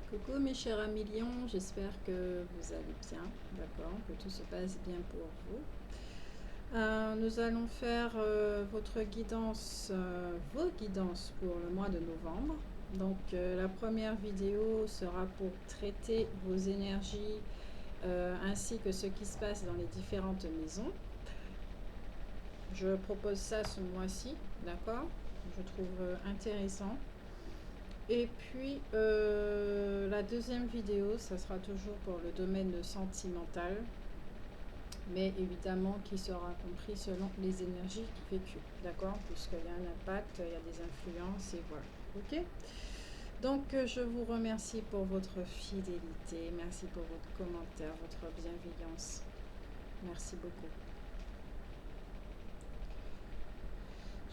Coucou mes chers amis lions, j'espère que vous allez bien, d'accord, que tout se passe bien pour vous. Nous allons faire votre guidance, vos guidances pour le mois de novembre. Donc la première vidéo sera pour traiter vos énergies ainsi que ce qui se passe dans les différentes maisons. Je propose ça ce mois-ci, d'accord, je trouve intéressant. Et puis la deuxième vidéo, ça sera toujours pour le domaine sentimental, mais évidemment qui sera compris selon les énergies vécues, d'accord, puisqu'il y a un impact, il y a des influences et voilà, ok. Donc je vous remercie pour votre fidélité, merci pour votre commentaire, votre bienveillance, merci beaucoup.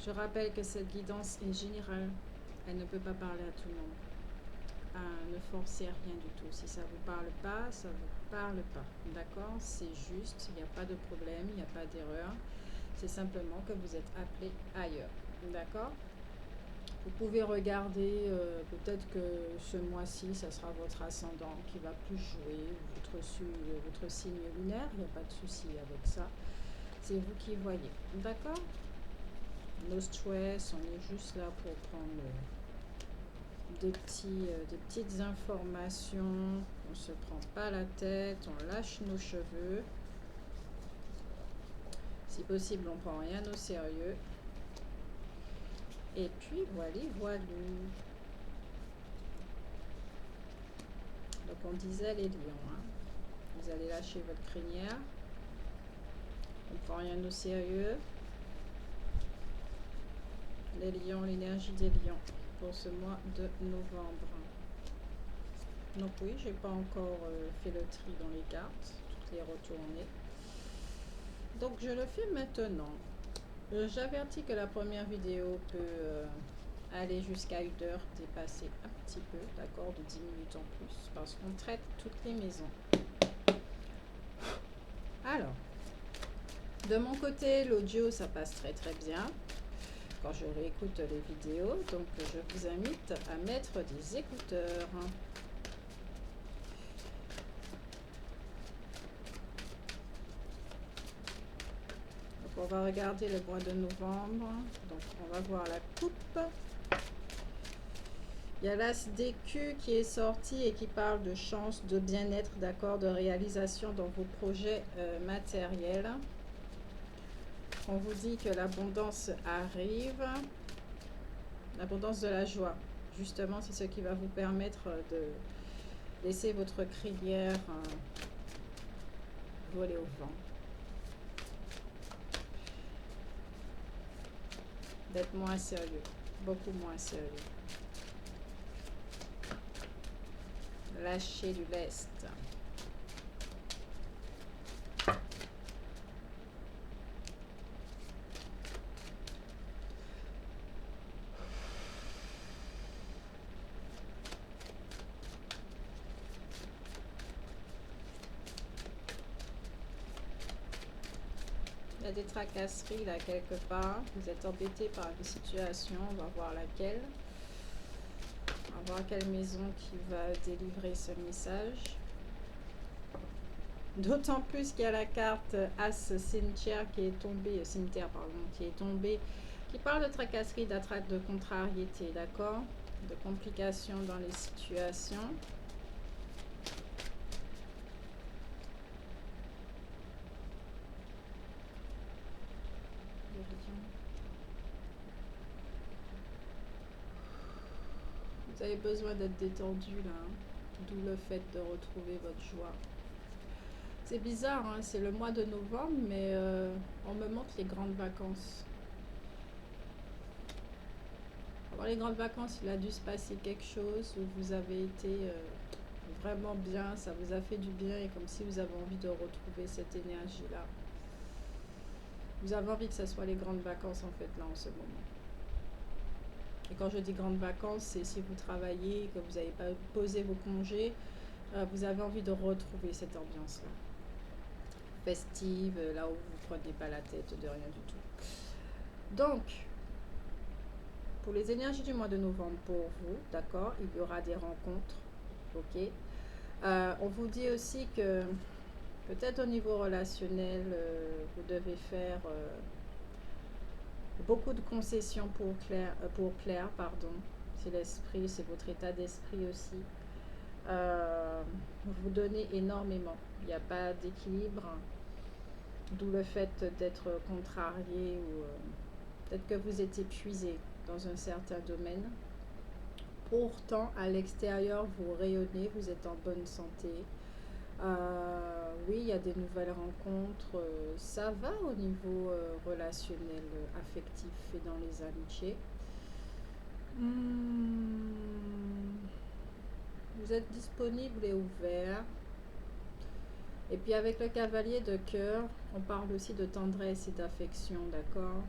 Je rappelle que cette guidance est générale, elle ne peut pas parler à tout le monde. Ne forcez rien du tout. Si ça ne vous parle pas, ça ne vous parle pas. D'accord? C'est juste, il n'y a pas de problème, il n'y a pas d'erreur. C'est simplement que vous êtes appelé ailleurs. D'accord? Vous pouvez regarder, peut-être que ce mois-ci, ça sera votre ascendant qui va plus jouer, votre signe lunaire, il n'y a pas de souci avec ça. C'est vous qui voyez. D'accord? No stress, on est juste là pour prendre des petites informations, on se prend pas la tête, on lâche nos cheveux. Si possible, on prend rien au sérieux. Et puis voilà. Donc on disait les lions, hein. Vous allez lâcher votre crinière. On prend rien au sérieux. Les lions, l'énergie des lions pour ce mois de novembre. Donc oui, j'ai pas encore fait le tri dans les cartes, toutes les retournées. Donc je le fais maintenant. J'avertis que la première vidéo peut aller jusqu'à 1 heure, dépasser un petit peu, d'accord, de 10 minutes en plus, parce qu'on traite toutes les maisons. Alors, de mon côté, l'audio, ça passe très très bien quand je réécoute les vidéos, donc je vous invite à mettre des écouteurs. On va regarder le mois de novembre. Donc, on va voir la coupe. Il y a l'as d'écu qui est sorti et qui parle de chance, de bien-être, d'accord, de réalisation dans vos projets matériels. On vous dit que l'abondance arrive, l'abondance de la joie. Justement, c'est ce qui va vous permettre de laisser votre crinière voler au vent. D'être moins sérieux, beaucoup moins sérieux. Lâcher du lest. Il y a des tracasseries là quelque part. Vous êtes embêté par une situation. On va voir laquelle. On va voir quelle maison qui va délivrer ce message. D'autant plus qu'il y a la carte As cimetière qui est tombée, cimetière pardon, qui est tombée, qui parle de tracasserie, d'attraque, de contrariété, d'accord, de complications dans les situations. Vous avez besoin d'être détendu là, hein, d'où le fait de retrouver votre joie. C'est bizarre, hein, c'est le mois de novembre, mais on me montre les grandes vacances. Pendant les grandes vacances, il a dû se passer quelque chose où vous avez été vraiment bien, ça vous a fait du bien et comme si vous avez envie de retrouver cette énergie-là. Vous avez envie que ce soit les grandes vacances en fait là en ce moment. Et quand je dis grandes vacances, c'est si vous travaillez, que vous n'avez pas posé vos congés, vous avez envie de retrouver cette ambiance-là. Festive, là où vous ne prenez pas la tête de rien du tout. Donc, pour les énergies du mois de novembre pour vous, d'accord, il y aura des rencontres. ok. On vous dit aussi que peut-être au niveau relationnel, vous devez faire beaucoup de concessions pour plaire, pardon. C'est l'esprit, c'est votre état d'esprit aussi. Vous donnez énormément. Il n'y a pas d'équilibre, d'où le fait d'être contrarié ou peut-être que vous êtes épuisé dans un certain domaine. Pourtant, à l'extérieur, vous rayonnez, vous êtes en bonne santé. Oui, il y a des nouvelles rencontres. Ça va au niveau relationnel, affectif et dans les amitiés. Vous êtes disponible et ouvert. Et puis avec le cavalier de cœur, on parle aussi de tendresse et d'affection, d'accord?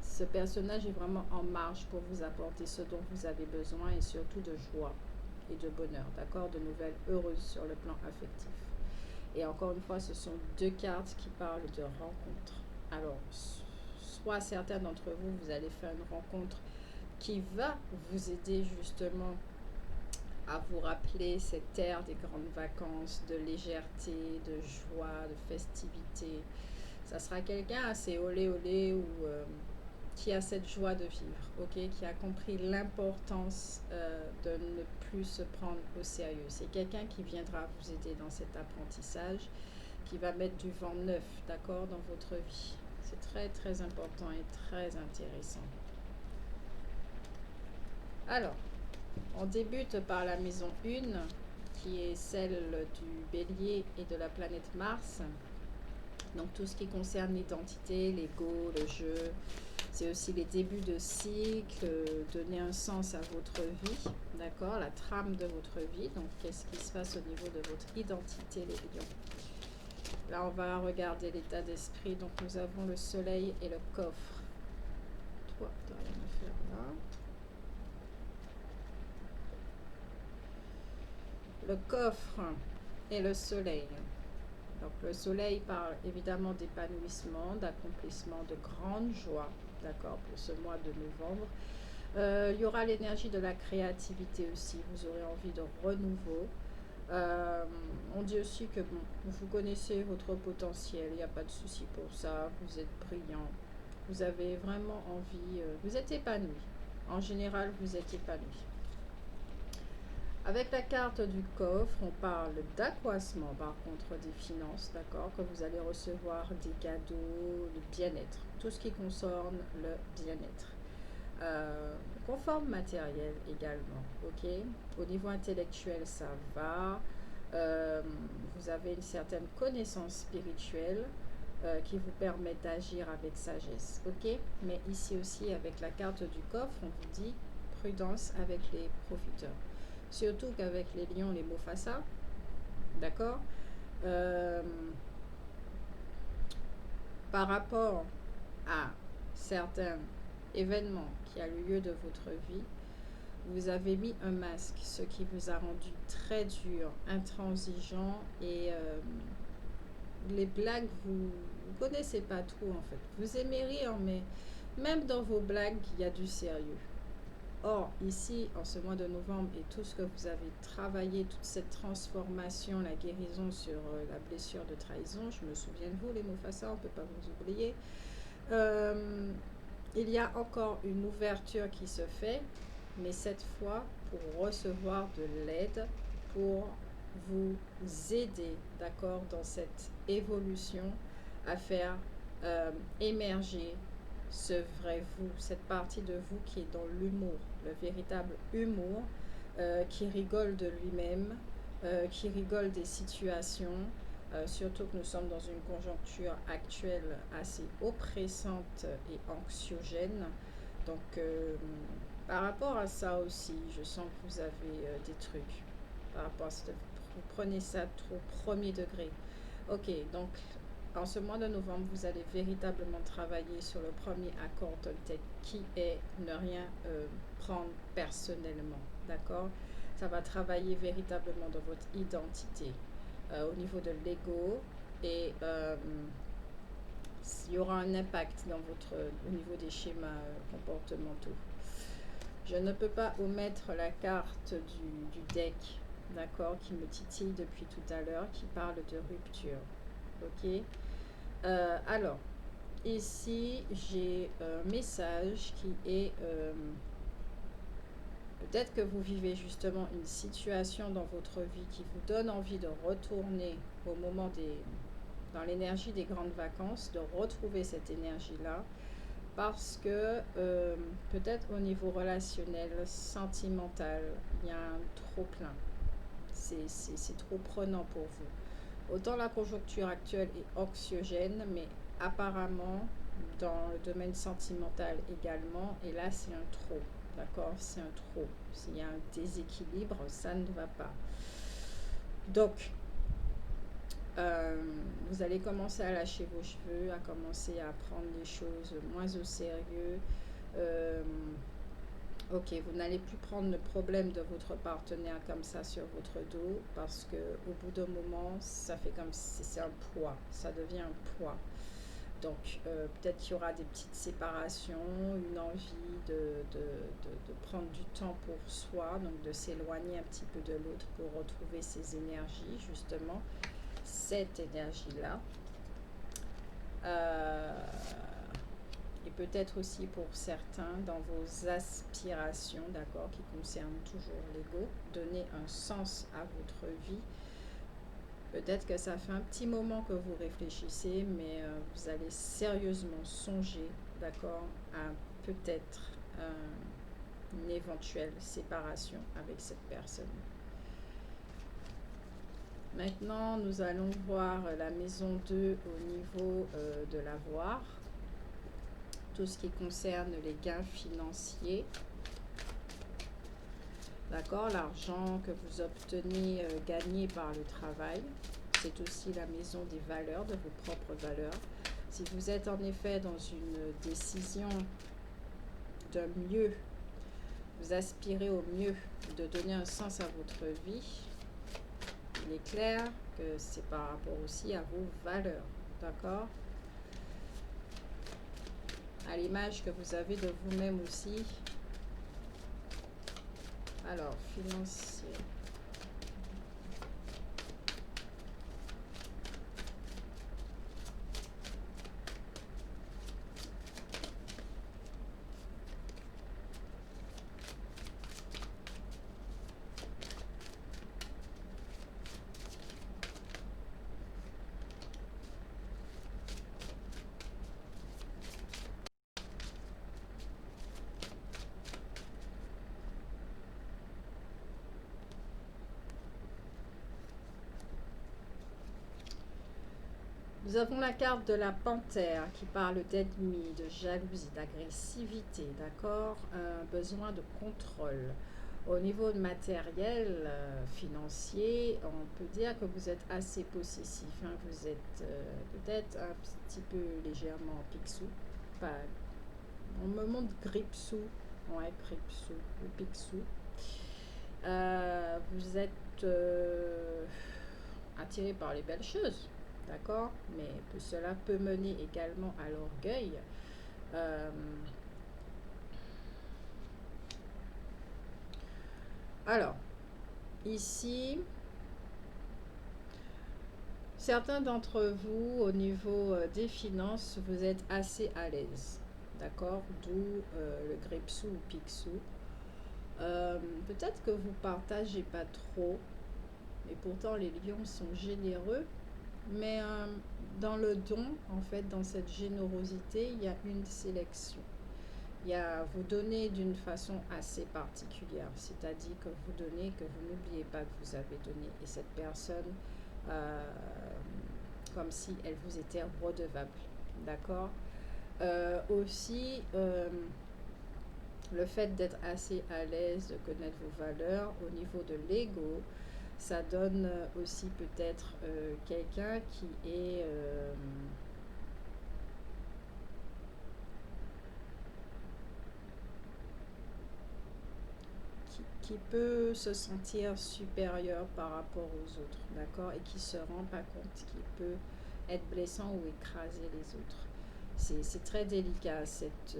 Ce personnage est vraiment en marche pour vous apporter ce dont vous avez besoin et surtout de joie et de bonheur, d'accord? De nouvelles heureuses sur le plan affectif. Et encore une fois, ce sont deux cartes qui parlent de rencontre. Alors, soit certains d'entre vous, vous allez faire une rencontre qui va vous aider justement à vous rappeler cette ère des grandes vacances, de légèreté, de joie, de festivité. Ça sera quelqu'un assez olé olé ou qui a cette joie de vivre, ok, qui a compris l'importance de ne plus se prendre au sérieux. C'est quelqu'un qui viendra vous aider dans cet apprentissage, qui va mettre du vent neuf, d'accord, dans votre vie. C'est très très important et très intéressant. Alors, on débute par la maison 1, qui est celle du bélier et de la planète Mars. Donc tout ce qui concerne l'identité, l'ego, le jeu, c'est aussi les débuts de cycle, donner un sens à votre vie, d'accord, la trame de votre vie. Donc qu'est-ce qui se passe au niveau de votre identité, les lions. Là, on va regarder l'état d'esprit. Donc nous avons le soleil et le coffre. Toi, tu n'as rien à faire là. Le coffre et le soleil. Donc le soleil parle évidemment d'épanouissement, d'accomplissement, de grande joie, d'accord, pour ce mois de novembre. Il y aura l'énergie de la créativité aussi, vous aurez envie de renouveau. On dit aussi que bon, vous connaissez votre potentiel, il n'y a pas de souci pour ça, vous êtes brillant, vous avez vraiment envie, vous êtes épanoui. En général, vous êtes épanoui. Avec la carte du coffre, on parle d'accroissement par contre des finances, d'accord, que vous allez recevoir des cadeaux, le bien-être, tout ce qui concerne le bien-être. Confort matériel également, ok. Au niveau intellectuel, ça va. Vous avez une certaine connaissance spirituelle qui vous permet d'agir avec sagesse, ok. Mais ici aussi, avec la carte du coffre, on vous dit prudence avec les profiteurs. Surtout qu'avec les lions, les Mufasa, d'accord, par rapport à certains événements qui a eu lieu de votre vie, vous avez mis un masque, ce qui vous a rendu très dur, intransigeant et les blagues, vous ne connaissez pas trop en fait. Vous aimez rire, mais même dans vos blagues, il y a du sérieux. Or, ici, en ce mois de novembre, et tout ce que vous avez travaillé, toute cette transformation, la guérison sur la blessure de trahison, je me souviens de vous, les Mufasa, on ne peut pas vous oublier. Il y a encore une ouverture qui se fait, mais cette fois pour recevoir de l'aide, pour vous aider, d'accord, dans cette évolution à faire émerger ce vrai vous, cette partie de vous qui est dans l'humour, le véritable humour, qui rigole de lui-même, qui rigole des situations, surtout que nous sommes dans une conjoncture actuelle assez oppressante et anxiogène. Donc, par rapport à ça aussi, je sens que vous avez des trucs. Par rapport à ça, vous prenez ça trop premier degré. Ok, donc en ce mois de novembre, vous allez véritablement travailler sur le premier accord Toltec qui est ne rien prendre personnellement, d'accord? Ça va travailler véritablement dans votre identité, au niveau de l'ego et il y aura un impact dans au niveau des schémas comportementaux. Je ne peux pas omettre la carte du deck, d'accord, qui me titille depuis tout à l'heure, qui parle de rupture. Ok. Alors, ici, j'ai un message qui est... peut-être que vous vivez justement une situation dans votre vie qui vous donne envie de retourner au moment dans l'énergie des grandes vacances, de retrouver cette énergie-là, parce que peut-être au niveau relationnel, sentimental, il y a un trop plein. C'est trop prenant pour vous. Autant la conjoncture actuelle est anxiogène, mais apparemment, dans le domaine sentimental également, et là c'est un trop, d'accord? C'est un trop. S'il y a un déséquilibre, ça ne va pas. Donc, vous allez commencer à lâcher vos cheveux, à commencer à prendre les choses moins au sérieux. Euh, ok, vous n'allez plus prendre le problème de votre partenaire comme ça sur votre dos parce que au bout d'un moment, ça fait comme si c'est un poids, ça devient un poids. Donc, peut-être qu'il y aura des petites séparations, une envie de prendre du temps pour soi, donc de s'éloigner un petit peu de l'autre pour retrouver ses énergies, justement, cette énergie-là. Et peut-être aussi pour certains, dans vos aspirations, d'accord, qui concernent toujours l'ego, donner un sens à votre vie. Peut-être que ça fait un petit moment que vous réfléchissez, mais vous allez sérieusement songer, d'accord, à peut-être une éventuelle séparation avec cette personne. Maintenant, nous allons voir la maison 2 au niveau de l'avoir. Tout ce qui concerne les gains financiers. D'accord, l'argent que vous obtenez gagné par le travail. C'est aussi la maison des valeurs, de vos propres valeurs. Si vous êtes en effet dans une décision de mieux, vous aspirez au mieux, de donner un sens à votre vie, il est clair que c'est par rapport aussi à vos valeurs. D'accord? À l'image que vous avez de vous-même aussi. Alors, financier. Nous avons la carte de la panthère qui parle d'ennemi, de jalousie, d'agressivité, d'accord? Un besoin de contrôle. Au niveau matériel, financier, on peut dire que vous êtes assez possessif. Hein? Vous êtes peut-être un petit peu légèrement pixou. Pas, on me montre gripsou. Ouais, gripsou ou pixou. Vous êtes attiré par les belles choses. D'accord? Mais cela peut mener également à l'orgueil. Alors, ici, certains d'entre vous, au niveau des finances, vous êtes assez à l'aise. D'accord? D'où le gripsou ou pixou. Peut-être que vous ne partagez pas trop, mais pourtant les lions sont généreux. Mais dans le don, en fait, dans cette générosité, il y a une sélection. Il y a vous donnez d'une façon assez particulière, c'est-à-dire que vous donnez, que vous n'oubliez pas que vous avez donné. Et cette personne, comme si elle vous était redevable. D'accord? Aussi, le fait d'être assez à l'aise, de connaître vos valeurs au niveau de l'ego, ça donne aussi peut-être quelqu'un qui est qui peut se sentir supérieur par rapport aux autres, d'accord, et qui se rend pas compte qu'il peut être blessant ou écraser les autres. C'est très délicat cette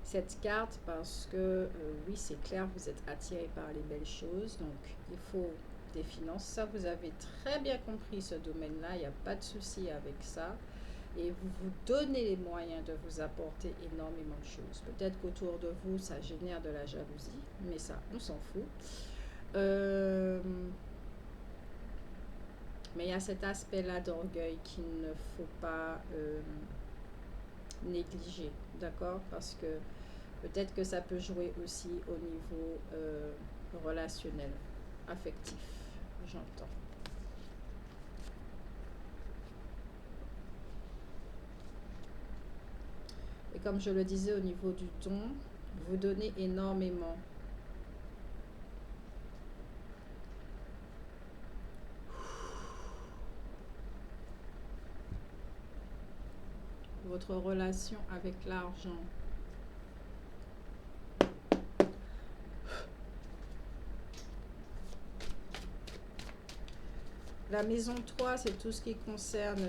cette carte parce que oui, c'est clair, vous êtes attiré par les belles choses, donc il faut des finances. Ça, vous avez très bien compris ce domaine-là, il n'y a pas de souci avec ça. Et vous vous donnez les moyens de vous apporter énormément de choses. Peut-être qu'autour de vous, ça génère de la jalousie, mais ça, on s'en fout. Mais il y a cet aspect-là d'orgueil qu'il ne faut pas négliger, d'accord? Parce que peut-être que ça peut jouer aussi au niveau relationnel, affectif, j'entends. Et comme je le disais au niveau du don, vous donnez énormément. Votre relation avec l'argent. La maison 3, c'est tout ce qui concerne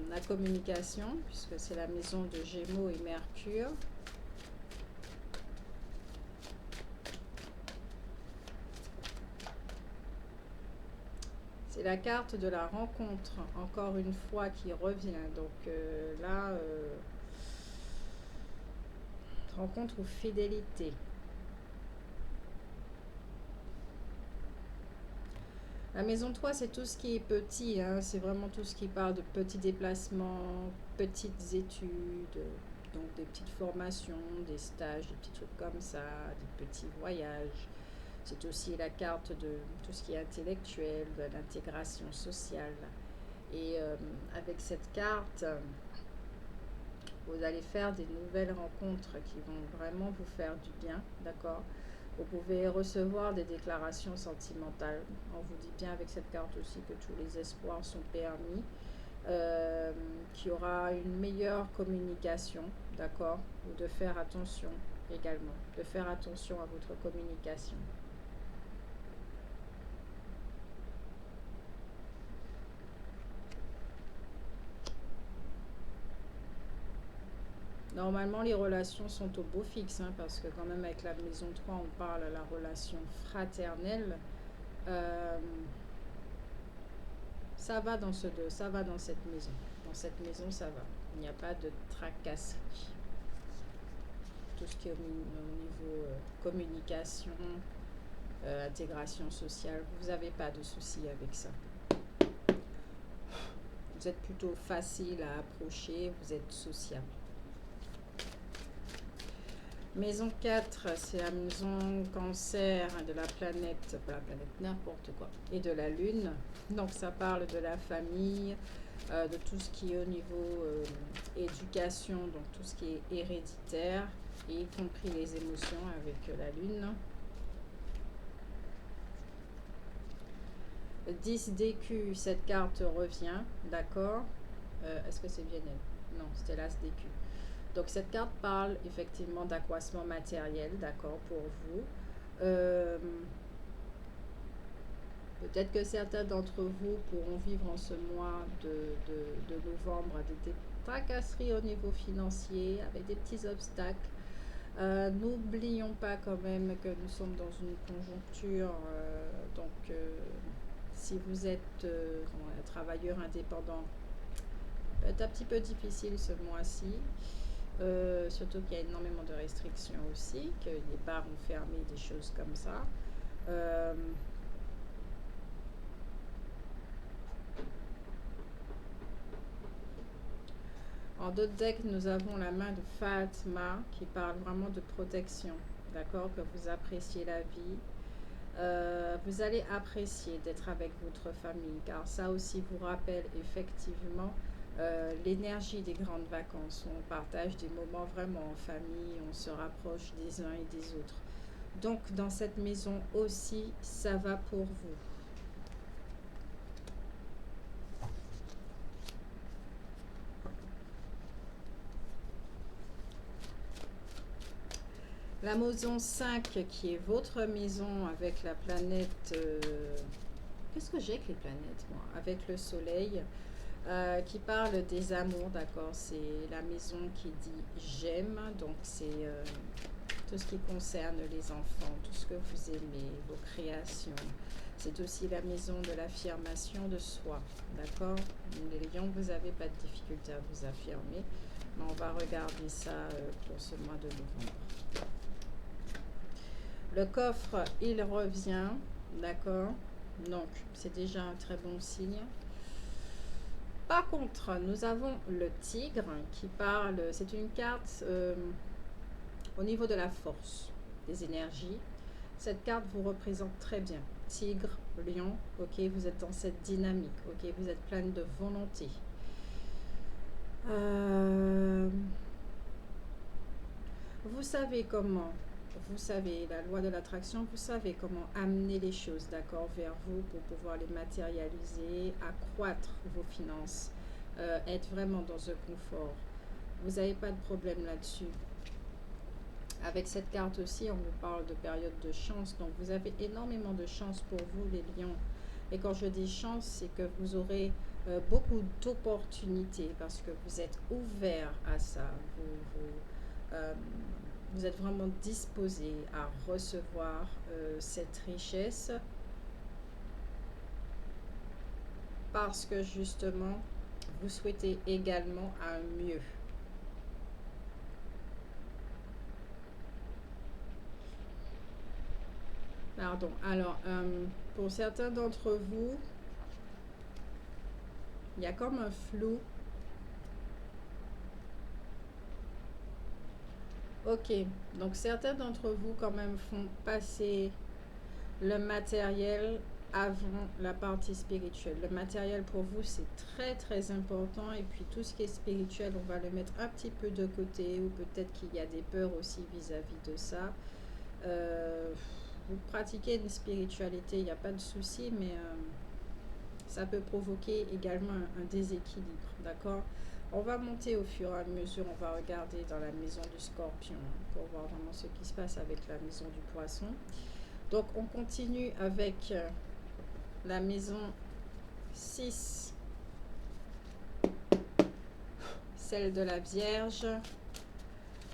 la communication, puisque c'est la maison de Gémeaux et Mercure. C'est la carte de la rencontre, encore une fois, qui revient. Donc là, rencontre ou fidélité. La maison 3, c'est tout ce qui est petit, hein. C'est vraiment tout ce qui parle de petits déplacements, petites études, donc des petites formations, des stages, des petits trucs comme ça, des petits voyages. C'est aussi la carte de tout ce qui est intellectuel, de l'intégration sociale. Et avec cette carte, vous allez faire des nouvelles rencontres qui vont vraiment vous faire du bien, d'accord? Vous pouvez recevoir des déclarations sentimentales. On vous dit bien avec cette carte aussi que tous les espoirs sont permis, qu'il y aura une meilleure communication, d'accord? Ou de faire attention également, de faire attention à votre communication. Normalement, les relations sont au beau fixe, hein, parce que quand même avec la maison 3, on parle de la relation fraternelle. Euh, ça va dans ça va dans cette maison. Dans cette maison, ça va. Il n'y a pas de tracasserie. Tout ce qui est au niveau communication, intégration sociale, vous n'avez pas de souci avec ça. Vous êtes plutôt facile à approcher, vous êtes sociable. Maison 4, c'est la maison cancer de la planète, pas la planète, n'importe quoi, et de la lune. Donc ça parle de la famille, de tout ce qui est au niveau éducation, donc tout ce qui est héréditaire, et y compris les émotions avec la lune. 10 DQ, cette carte revient, d'accord. Est-ce que c'est bien elle? Non, c'était l'As DQ. Donc cette carte parle effectivement d'accroissement matériel, d'accord, pour vous. Peut-être que certains d'entre vous pourront vivre en ce mois de novembre des tracasseries au niveau financier, avec des petits obstacles. N'oublions pas quand même que nous sommes dans une conjoncture, donc si vous êtes travailleur indépendant, ça peut être un petit peu difficile ce mois-ci. Surtout qu'il y a énormément de restrictions aussi, que les bars ont fermé, des choses comme ça. En d'autres decks, nous avons la main de Fatma qui parle vraiment de protection, d'accord, que vous appréciez la vie. Vous allez apprécier d'être avec votre famille, car ça aussi vous rappelle effectivement l'énergie des grandes vacances. On partage des moments vraiment en famille, on se rapproche des uns et des autres. Donc dans cette maison aussi, ça va pour vous. La maison 5 qui est votre maison avec la planète... Qu'est-ce que j'ai avec les planètes, moi? Avec le soleil. Qui parle des amours, d'accord. C'est la maison qui dit j'aime, donc c'est tout ce qui concerne les enfants, tout ce que vous aimez, vos créations. C'est aussi la maison de l'affirmation de soi, d'accord? Les lions, vous n'avez pas de difficulté à vous affirmer, mais on va regarder ça pour ce mois de novembre. Le coffre, il revient, d'accord? Donc, c'est déjà un très bon signe. Par contre, nous avons le tigre qui parle, c'est une carte au niveau de la force, des énergies. Cette carte vous représente très bien. Tigre, lion, ok, vous êtes dans cette dynamique, ok, vous êtes pleine de volonté. Vous savez comment, vous savez, la loi de l'attraction, vous savez comment amener les choses, d'accord, vers vous pour pouvoir les matérialiser, accroître vos finances, être vraiment dans un confort. Vous n'avez pas de problème là-dessus. Avec cette carte aussi, on vous parle de période de chance. Donc, vous avez énormément de chance pour vous, les lions. Et quand je dis chance, c'est que vous aurez beaucoup d'opportunités parce que vous êtes ouvert à ça. Vous êtes vraiment disposé à recevoir cette richesse parce que justement, vous souhaitez également un mieux. Pardon. Alors, pour certains d'entre vous, il y a comme un flou. Ok, donc certains d'entre vous quand même font passer le matériel avant la partie spirituelle. Le matériel pour vous, c'est très très important. Et puis tout ce qui est spirituel, on va le mettre un petit peu de côté. Ou peut-être qu'il y a des peurs aussi vis-à-vis de ça. Vous pratiquez une spiritualité, il n'y a pas de souci, mais ça peut provoquer également un déséquilibre, d'accord? On va monter au fur et à mesure, on va regarder dans la maison du scorpion pour voir vraiment ce qui se passe avec la maison du poisson. Donc on continue avec la maison 6, celle de la Vierge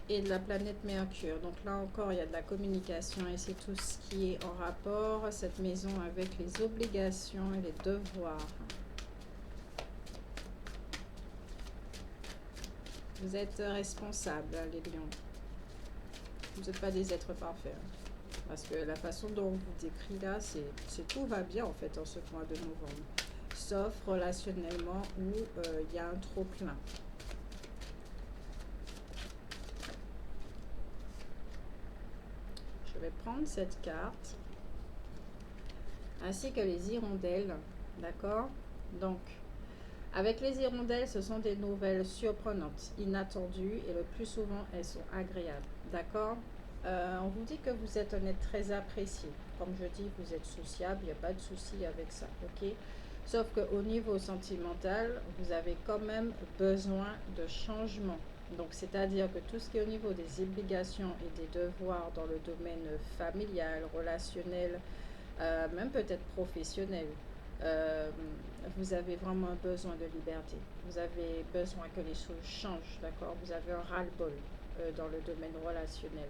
et de la planète Mercure. Donc là encore, il y a de la communication et c'est tout ce qui est en rapport, cette maison, avec les obligations et les devoirs. Vous êtes responsables, les lions. Vous n'êtes pas des êtres parfaits. Parce que la façon dont on vous décrit là, c'est tout va bien en fait en ce mois de novembre. Sauf relationnellement où il y a un trop plein. Je vais prendre cette carte. Ainsi que les hirondelles. D'accord? Donc, avec les hirondelles, ce sont des nouvelles surprenantes, inattendues et le plus souvent, elles sont agréables. D'accord? On vous dit que vous êtes un être très apprécié. Comme je dis, vous êtes sociable, il n'y a pas de souci avec ça. Ok? Sauf qu'au niveau sentimental, vous avez quand même besoin de changement. Donc, c'est-à-dire que tout ce qui est au niveau des obligations et des devoirs dans le domaine familial, relationnel, même peut-être professionnel, vous avez vraiment besoin de liberté. Vous avez besoin que les choses changent, d'accord? Vous avez un ras-le-bol dans le domaine relationnel.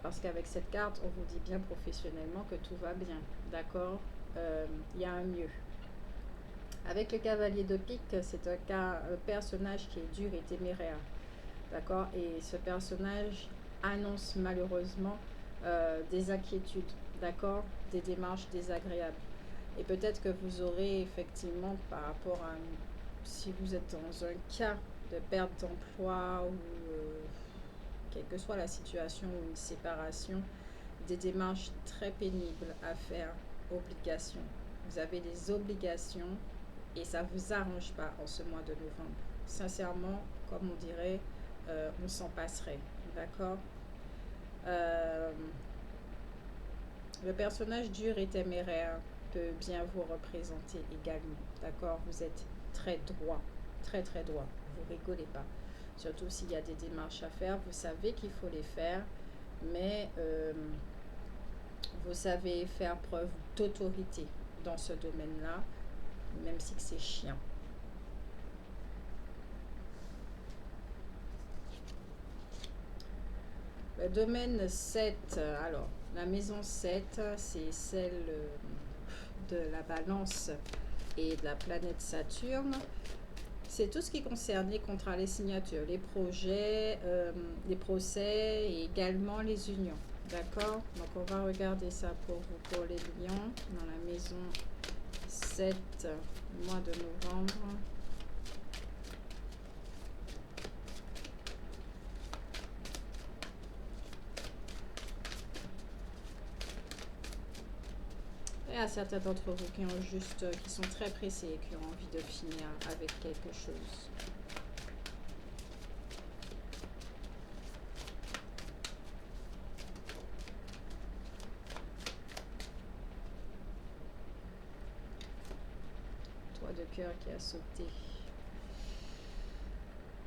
Parce qu'avec cette carte, on vous dit bien professionnellement que tout va bien, d'accord? Il y a un mieux. Avec le cavalier de pique, c'est un personnage qui est dur et téméraire, d'accord? Et ce personnage annonce malheureusement des inquiétudes, d'accord? Des démarches désagréables. Et peut-être que vous aurez effectivement, par rapport à, si vous êtes dans un cas de perte d'emploi ou quelle que soit la situation ou une séparation, des démarches très pénibles à faire, obligations. Vous avez des obligations et ça ne vous arrange pas en ce mois de novembre. Sincèrement, comme on dirait, on s'en passerait, d'accord? Le personnage dur et téméraire peut bien vous représenter également, d'accord? Vous êtes très droit, très très droit, vous rigolez pas. Surtout s'il y a des démarches à faire, vous savez qu'il faut les faire, mais vous savez faire preuve d'autorité dans ce domaine-là, même si c'est chiant. Le domaine 7, alors la maison 7, c'est celle de la balance et de la planète Saturne. C'est tout ce qui concerne les contrats, les signatures, les projets, les procès et également les unions. D'accord? Donc on va regarder ça pour vous, pour les lions, dans la maison 7, mois de novembre. Il y a certains d'entre vous qui ont juste, qui sont très pressés et qui ont envie de finir avec quelque chose. Trois de cœur qui a sauté.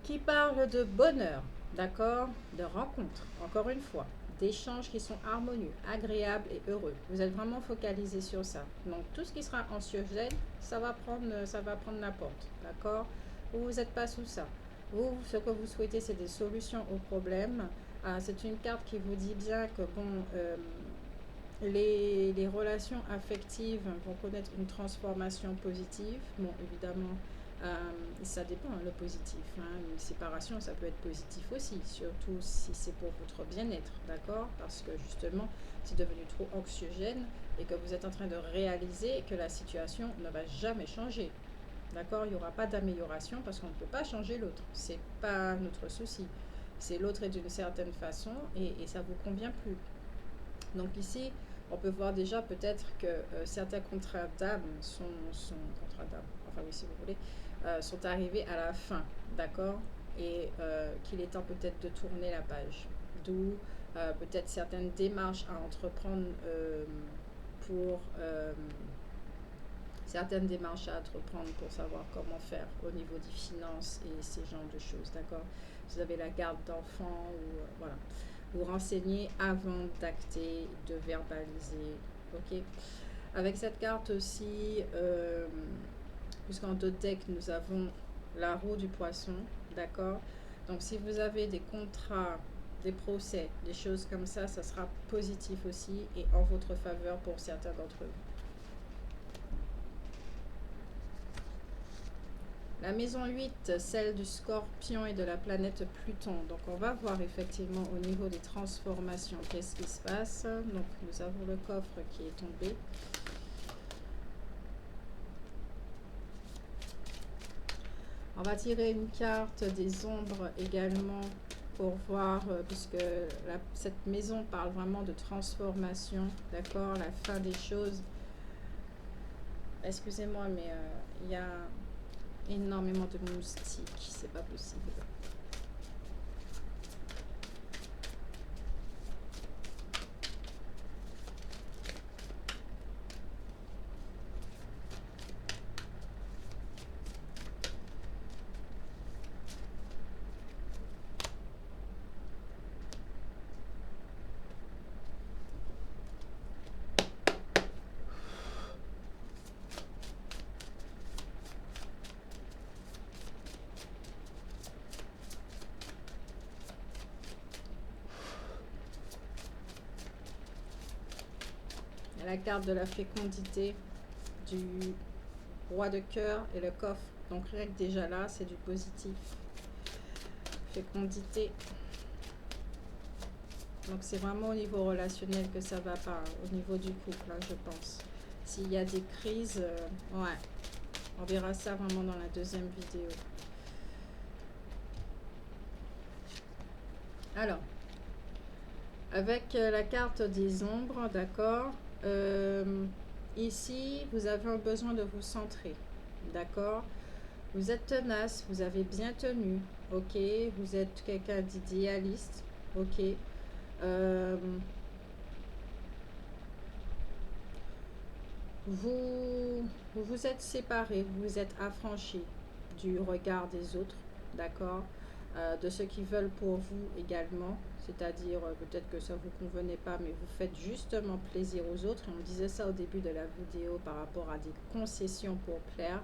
Qui parle de bonheur, d'accord? De rencontre, encore une fois. D'échanges qui sont harmonieux, agréables et heureux. Vous êtes vraiment focalisé sur ça. Donc tout ce qui sera anxiogène, ça va prendre la porte, d'accord? Vous n'êtes pas sous ça. Vous, ce que vous souhaitez, c'est des solutions aux problèmes. C'est une carte qui vous dit bien que bon, les relations affectives vont connaître une transformation positive. Bon, évidemment, ça dépend, hein, le positif. Hein. Une séparation, ça peut être positif aussi, surtout si c'est pour votre bien-être, d'accord? Parce que justement, c'est devenu trop anxiogène et que vous êtes en train de réaliser que la situation ne va jamais changer. D'accord? Il n'y aura pas d'amélioration parce qu'on ne peut pas changer l'autre. C'est pas notre souci. C'est l'autre est d'une certaine façon et ça ne vous convient plus. Donc ici, on peut voir déjà peut-être que certains contrats d'âme contrats d'âme, enfin oui si vous voulez, sont arrivés à la fin, d'accord? Et qu'il est temps peut-être de tourner la page. D'où peut-être certaines démarches à entreprendre pour certaines démarches à entreprendre pour savoir comment faire au niveau des finances et ces genres de choses, d'accord? Vous avez la garde d'enfants ou voilà. Vous renseigner avant d'acter, de verbaliser, ok? Avec cette carte aussi, puisqu'en deux decks, nous avons la roue du poisson, d'accord? Donc si vous avez des contrats, des procès, des choses comme ça sera positif aussi et en votre faveur pour certains d'entre vous. La maison 8, celle du scorpion et de la planète Pluton. Donc on va voir effectivement au niveau des transformations qu'est-ce qui se passe. Donc nous avons le coffre qui est tombé. On va tirer une carte des ombres également pour voir, puisque cette maison parle vraiment de transformation, d'accord, la fin des choses. Excusez-moi, mais il y a énormément de moustiques, c'est pas possible. La carte de la fécondité du roi de cœur et le coffre. Donc rien que déjà là, c'est du positif. Fécondité. Donc c'est vraiment au niveau relationnel que ça va pas, au niveau du couple, hein, je pense. S'il y a des crises, ouais, on verra ça vraiment dans la deuxième vidéo. Alors, avec la carte des ombres, d'accord, ici, vous avez un besoin de vous centrer, d'accord? Vous êtes tenace, vous avez bien tenu, ok? Vous êtes quelqu'un d'idéaliste, ok? Vous vous êtes séparés, vous vous êtes affranchis du regard des autres, d'accord? De ceux qui veulent pour vous également, c'est-à-dire peut-être que ça ne vous convenait pas, mais vous faites justement plaisir aux autres. Et on disait ça au début de la vidéo par rapport à des concessions pour plaire.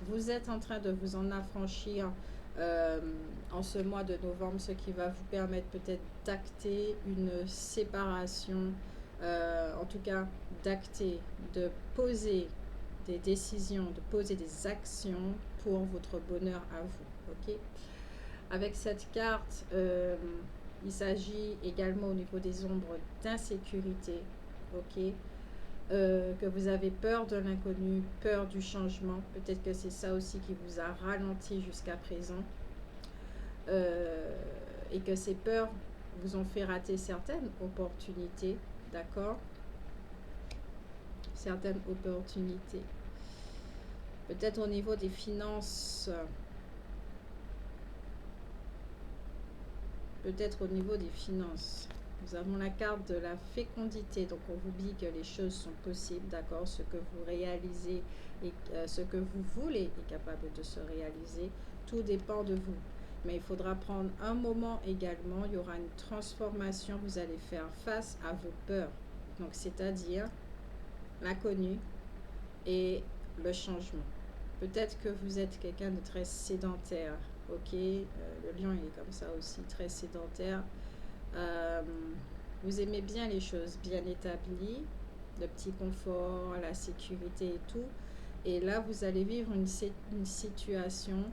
Vous êtes en train de vous en affranchir en ce mois de novembre, ce qui va vous permettre peut-être d'acter une séparation, en tout cas d'acter, de poser des décisions, de poser des actions pour votre bonheur à vous. Ok. Avec cette carte, il s'agit également au niveau des ombres d'insécurité. Ok. Que vous avez peur de l'inconnu, peur du changement. Peut-être que c'est ça aussi qui vous a ralenti jusqu'à présent. Et que ces peurs vous ont fait rater certaines opportunités. D'accord? Certaines opportunités. Peut-être au niveau des finances. Peut-être au niveau des finances. Nous avons la carte de la fécondité. Donc, on vous dit que les choses sont possibles, d'accord? Ce que vous réalisez et ce que vous voulez est capable de se réaliser. Tout dépend de vous. Mais il faudra prendre un moment également. Il y aura une transformation. Vous allez faire face à vos peurs. Donc, c'est-à-dire l'inconnu et le changement. Peut-être que vous êtes quelqu'un de très sédentaire. Ok, le lion il est comme ça aussi, très sédentaire. Vous aimez bien les choses bien établies, le petit confort, la sécurité et tout. Et là, vous allez vivre une situation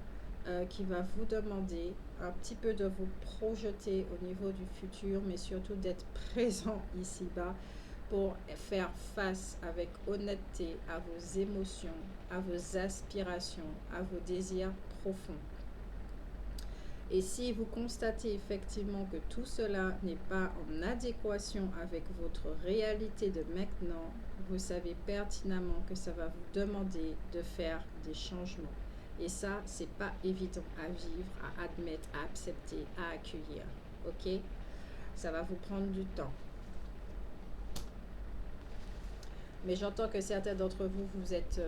qui va vous demander un petit peu de vous projeter au niveau du futur, mais surtout d'être présent ici-bas pour faire face avec honnêteté à vos émotions, à vos aspirations, à vos désirs profonds. Et si vous constatez effectivement que tout cela n'est pas en adéquation avec votre réalité de maintenant, vous savez pertinemment que ça va vous demander de faire des changements. Et ça, c'est pas évident à vivre, à admettre, à accepter, à accueillir. Ok? Ça va vous prendre du temps. Mais j'entends que certains d'entre vous, vous êtes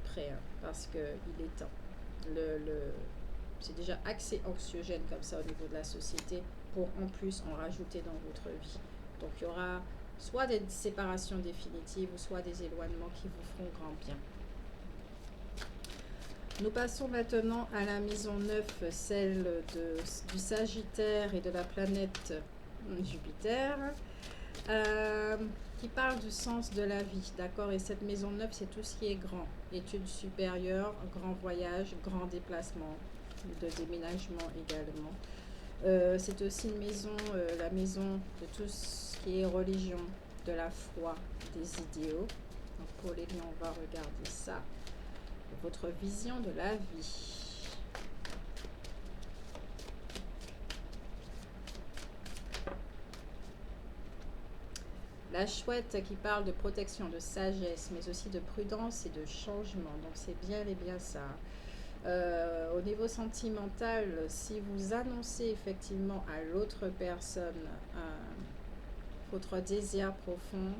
prêts, hein, parce qu'il est temps. C'est déjà assez anxiogène comme ça au niveau de la société pour en plus en rajouter dans votre vie. Donc il y aura soit des séparations définitives ou soit des éloignements qui vous feront grand bien. Nous passons maintenant à la maison 9, celle du Sagittaire et de la planète Jupiter, qui parle du sens de la vie, d'accord? Et cette maison 9, c'est tout ce qui est grand, études supérieures, grand voyage, grand déplacement, de déménagement également. C'est aussi une maison, la maison de tout ce qui est religion, de la foi, des idéaux. Donc pour les lions, on va regarder ça. Votre vision de la vie. La chouette qui parle de protection, de sagesse, mais aussi de prudence et de changement. Donc c'est bien et bien ça. Au niveau sentimental, si vous annoncez effectivement à l'autre personne votre désir profond,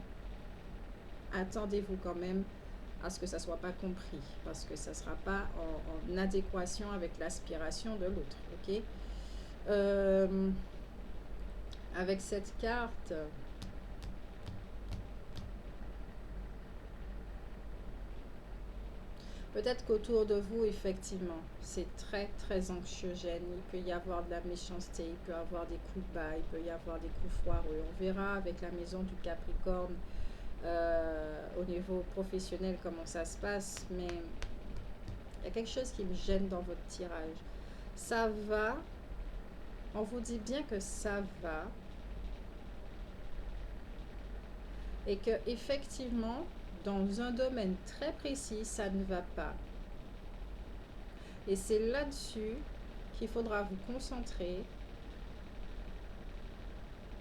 attendez-vous quand même à ce que ça ne soit pas compris, parce que ça ne sera pas en adéquation avec l'aspiration de l'autre. Ok. Avec cette carte, peut-être qu'autour de vous, effectivement, c'est très, très anxiogène. Il peut y avoir de la méchanceté, il peut y avoir des coups de bas, il peut y avoir des coups foireux. On verra avec la maison du Capricorne au niveau professionnel comment ça se passe. Mais il y a quelque chose qui me gêne dans votre tirage. Ça va. On vous dit bien que ça va. Et que effectivement, dans un domaine très précis, ça ne va pas. Et c'est là-dessus qu'il faudra vous concentrer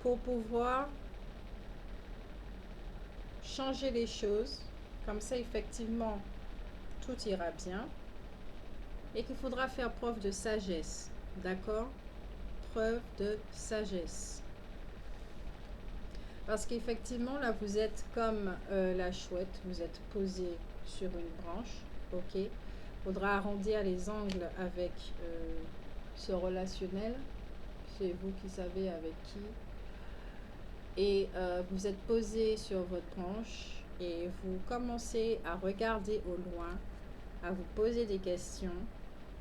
pour pouvoir changer les choses. Comme ça, effectivement, tout ira bien. Et qu'il faudra faire preuve de sagesse. D'accord? Preuve de sagesse. Parce qu'effectivement, là, vous êtes comme la chouette. Vous êtes posé sur une branche. Ok? Il faudra arrondir les angles avec ce relationnel. C'est vous qui savez avec qui. Et vous êtes posé sur votre branche et vous commencez à regarder au loin, à vous poser des questions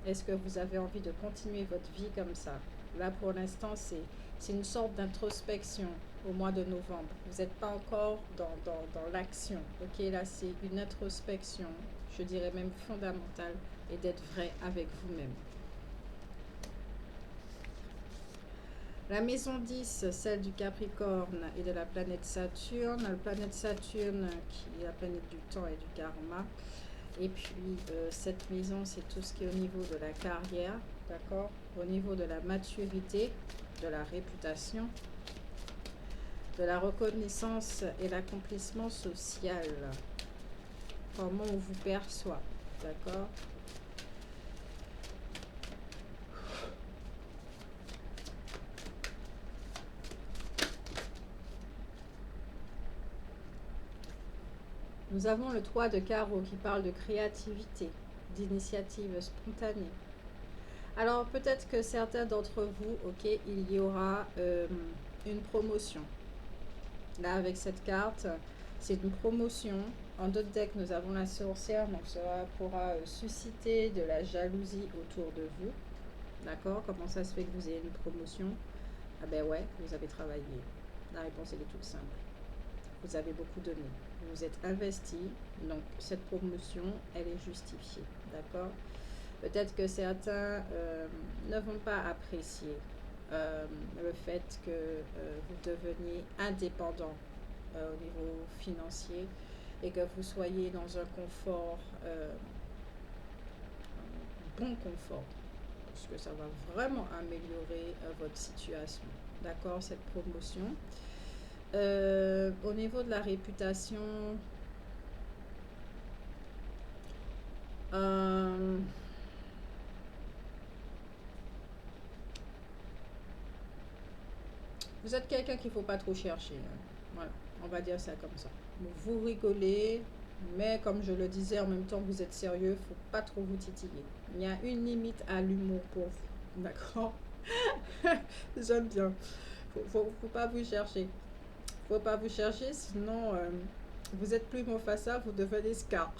Est-ce que vous avez envie de continuer votre vie comme ça? Là, pour l'instant, c'est une sorte d'introspection au mois de novembre. Vous n'êtes pas encore dans l'action. Ok, là, c'est une introspection, je dirais même fondamentale, et d'être vrai avec vous-même. La maison 10, celle du Capricorne et de la planète Saturne. La planète Saturne qui est la planète du temps et du karma. Et puis cette maison, c'est tout ce qui est au niveau de la carrière, d'accord? Au niveau de la maturité, de la réputation, de la reconnaissance et l'accomplissement social. Comment on vous perçoit, d'accord? Nous avons le 3 de carreau qui parle de créativité, d'initiative spontanée. Alors peut-être que certains d'entre vous, ok, il y aura une promotion. Là avec cette carte, c'est une promotion. En d'autres decks, nous avons la sorcière, donc cela pourra susciter de la jalousie autour de vous. D'accord? Comment ça se fait que vous ayez une promotion? Ah ben ouais, vous avez travaillé. La réponse elle est toute simple. Vous avez beaucoup donné. Vous vous êtes investi, donc cette promotion, elle est justifiée. D'accord? Peut-être que certains ne vont pas apprécier le fait que vous deveniez indépendant au niveau financier et que vous soyez dans un confort, un bon confort, parce que ça va vraiment améliorer votre situation. D'accord, cette promotion. Au niveau de la réputation, vous êtes quelqu'un qu'il ne faut pas trop chercher. Hein. Voilà, on va dire ça comme ça. Vous rigolez, mais comme je le disais, en même temps, vous êtes sérieux, il ne faut pas trop vous titiller. Il y a une limite à l'humour pour vous. D'accord? J'aime bien. Faut pas vous chercher. Faut pas vous chercher, sinon vous êtes plus Mufasa, vous devenez Scar.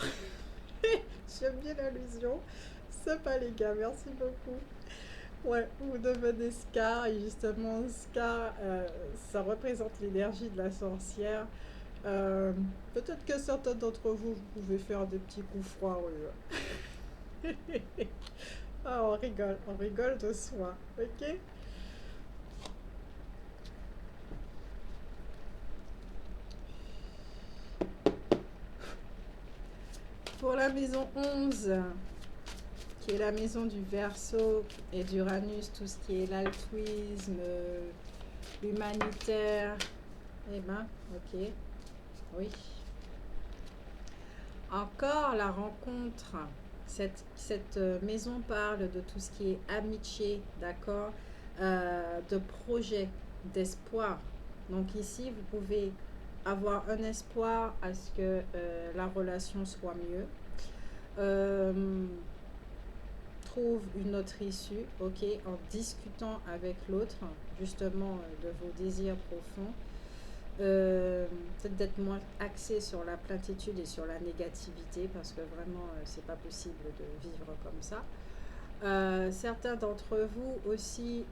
J'aime bien l'allusion. Sympa les gars, merci beaucoup. Ouais, vous devenez Scar et justement Scar, ça représente l'énergie de la sorcière. Euh, Peut-être que certains d'entre vous, vous pouvez faire des petits coups froids. Oui. Ah, on rigole de soi, ok? Pour la maison 11, qui est la maison du Verseau et d'Uranus, tout ce qui est l'altruisme, l'humanitaire, eh ben, ok, oui. Encore la rencontre. Cette maison parle de tout ce qui est amitié, d'accord, de projet, d'espoir. Donc ici, vous pouvez avoir un espoir à ce que la relation soit mieux. Trouve une autre issue, ok, en discutant avec l'autre, justement, de vos désirs profonds. Peut-être d'être moins axé sur la platitude et sur la négativité parce que vraiment c'est pas possible de vivre comme ça. Certains d'entre vous aussi,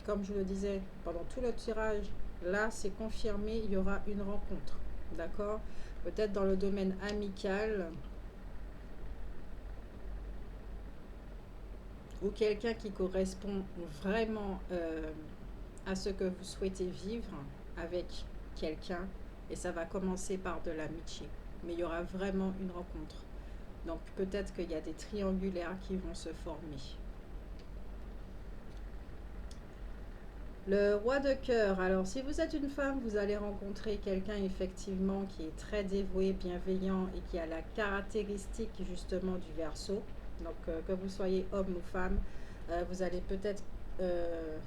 comme je le disais pendant tout le tirage, là c'est confirmé, il y aura une rencontre, d'accord? Peut-être dans le domaine amical ou quelqu'un qui correspond vraiment à ce que vous souhaitez vivre avec quelqu'un, et ça va commencer par de l'amitié, mais il y aura vraiment une rencontre. Donc peut-être qu'il y a des triangulaires qui vont se former. Le roi de cœur. Alors si vous êtes une femme, vous allez rencontrer quelqu'un effectivement qui est très dévoué, bienveillant et qui a la caractéristique justement du Verseau. Donc que vous soyez homme ou femme, vous allez peut-être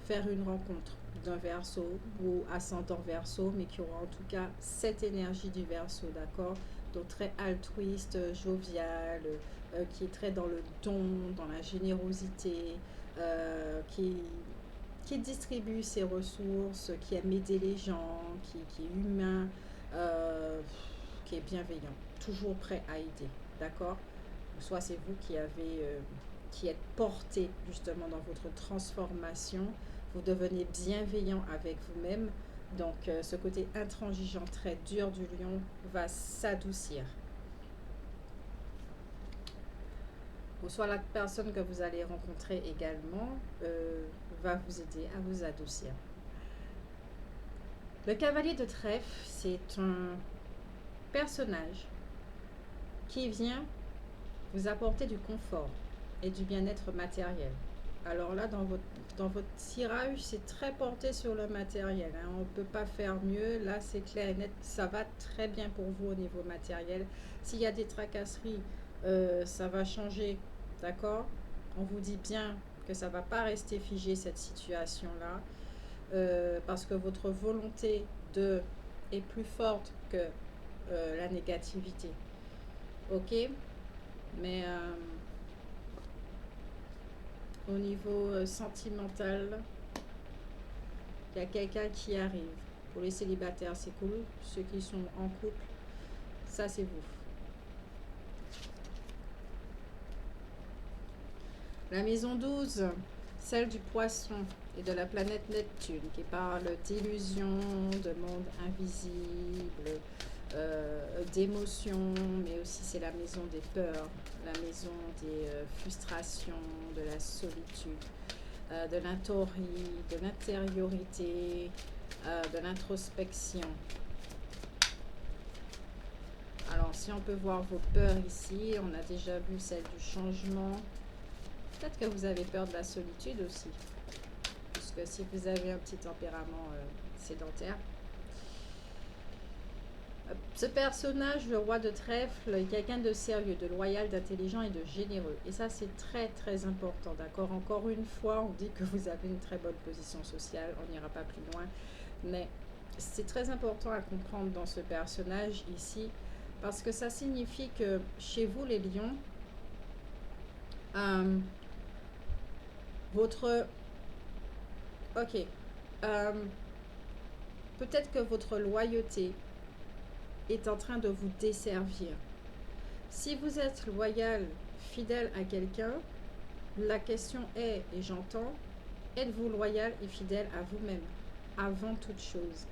faire une rencontre d'un Verseau ou ascendant Verseau, mais qui aura en tout cas cette énergie du Verseau, d'accord? Donc très altruiste, jovial, qui est très dans le don, dans la générosité, qui distribue ses ressources, qui aime aider les gens, qui est humain, qui est bienveillant, toujours prêt à aider, d'accord? Soit c'est vous qui avez qui êtes porté justement dans votre transformation. Vous devenez bienveillant avec vous-même. Donc, ce côté intransigeant, très dur du lion va s'adoucir. Ou soit la personne que vous allez rencontrer également va vous aider à vous adoucir. Le cavalier de trèfle, c'est un personnage qui vient vous apporter du confort et du bien-être matériel. Alors là, dans votre tirage, c'est très porté sur le matériel. Hein. On ne peut pas faire mieux. Là, c'est clair et net. Ça va très bien pour vous au niveau matériel. S'il y a des tracasseries, ça va changer. D'accord? On vous dit bien que ça ne va pas rester figé, cette situation-là. Parce que votre volonté est plus forte que la négativité. Ok? Mais au niveau sentimental, il y a quelqu'un qui arrive. Pour les célibataires, c'est cool. Ceux qui sont en couple, ça c'est vous. La maison 12, celle du poisson et de la planète Neptune, qui parle d'illusions, de monde invisible, d'émotions, mais aussi c'est la maison des peurs, la maison des frustrations, de la solitude, de l'intériorité, de l'introspection. Alors, si on peut voir vos peurs ici, on a déjà vu celle du changement. Peut-être que vous avez peur de la solitude aussi, puisque si vous avez un petit tempérament sédentaire. Ce personnage, le roi de trèfle, est quelqu'un de sérieux, de loyal, d'intelligent et de généreux. Et ça, c'est très, très important, d'accord? Encore une fois, on dit que vous avez une très bonne position sociale, on n'ira pas plus loin. Mais c'est très important à comprendre dans ce personnage ici, parce que ça signifie que chez vous, les lions, Ok. Peut-être que votre loyauté est en train de vous desservir. Si vous êtes loyal, fidèle à quelqu'un, la question est, et j'entends, êtes-vous loyal et fidèle à vous-même, avant toute chose?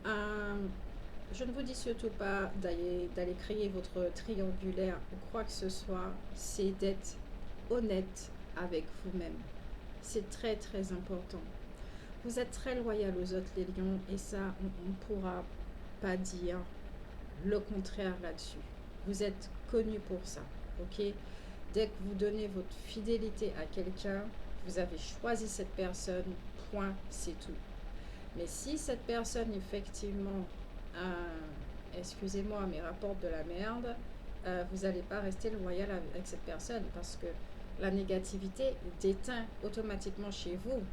Je ne vous dis surtout pas d'aller créer votre triangulaire ou quoi que ce soit, c'est d'être honnête avec vous-même. C'est très très important. Vous êtes très loyal aux autres, les lions, et ça, on ne pourra pas dire le contraire là-dessus. Vous êtes connus pour ça, ok? Dès que vous donnez votre fidélité à quelqu'un, vous avez choisi cette personne, point, c'est tout. Mais si cette personne, effectivement, excusez-moi, mais rapporte de la merde, vous n'allez pas rester loyal avec cette personne, parce que la négativité déteint automatiquement chez vous.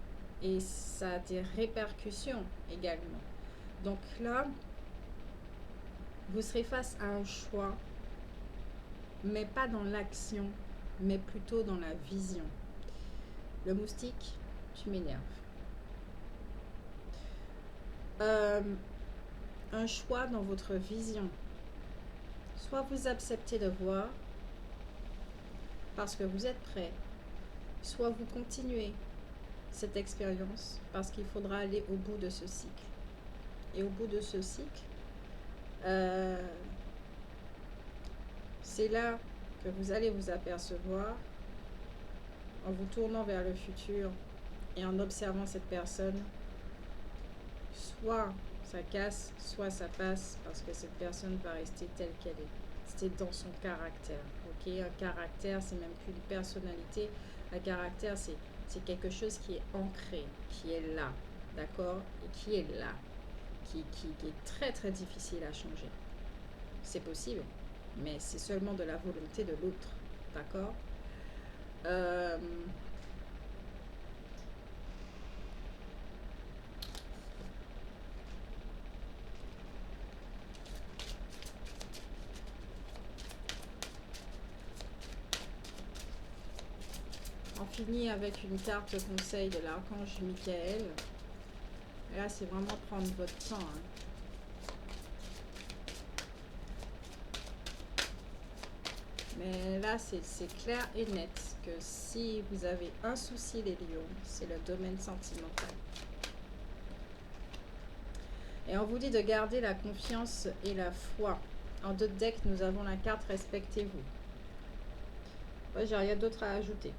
Et ça a des répercussions également. Donc là, vous serez face à un choix, mais pas dans l'action, mais plutôt dans la vision. Le moustique, tu m'énerves. Un choix dans votre vision. Soit vous acceptez de voir parce que vous êtes prêt, soit vous continuez cette expérience parce qu'il faudra aller au bout de ce cycle. Et au bout de ce cycle, c'est là que vous allez vous apercevoir en vous tournant vers le futur et en observant cette personne, soit ça casse, soit ça passe, parce que cette personne va rester telle qu'elle est. C'est dans son caractère, ok? Un caractère, c'est même plus une personnalité. Un caractère, c'est quelque chose qui est ancré, qui est là, d'accord? Et qui est là, qui est très très difficile à changer. C'est possible, mais c'est seulement de la volonté de l'autre, d'accord? On finit avec une carte conseil de l'archange Michael. Et là, c'est vraiment prendre votre temps. Hein. Mais là, c'est clair et net que si vous avez un souci, les lions, c'est le domaine sentimental. Et on vous dit de garder la confiance et la foi. En 2 decks, nous avons la carte Respectez-vous. Moi, j'ai rien d'autre à ajouter.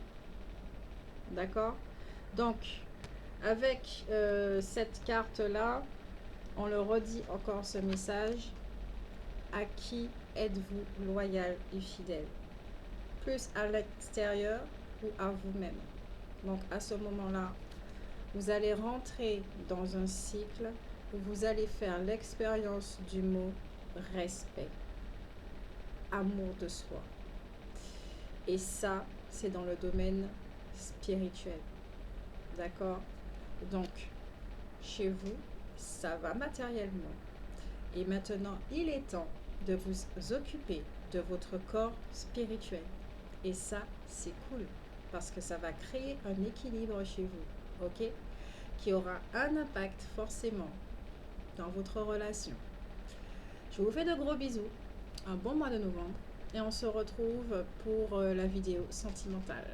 D'accord? Donc, avec cette carte-là, on le redit encore ce message. À qui êtes-vous loyal et fidèle? Plus à l'extérieur ou à vous-même? Donc, à ce moment-là, vous allez rentrer dans un cycle où vous allez faire l'expérience du mot respect, amour de soi. Et ça, c'est dans le domaine spirituel. D'accord? Donc, chez vous, ça va matériellement. Et maintenant, il est temps de vous occuper de votre corps spirituel. Et ça, c'est cool. Parce que ça va créer un équilibre chez vous. OK? Qui aura un impact forcément dans votre relation. Je vous fais de gros bisous. Un bon mois de novembre. Et on se retrouve pour la vidéo sentimentale.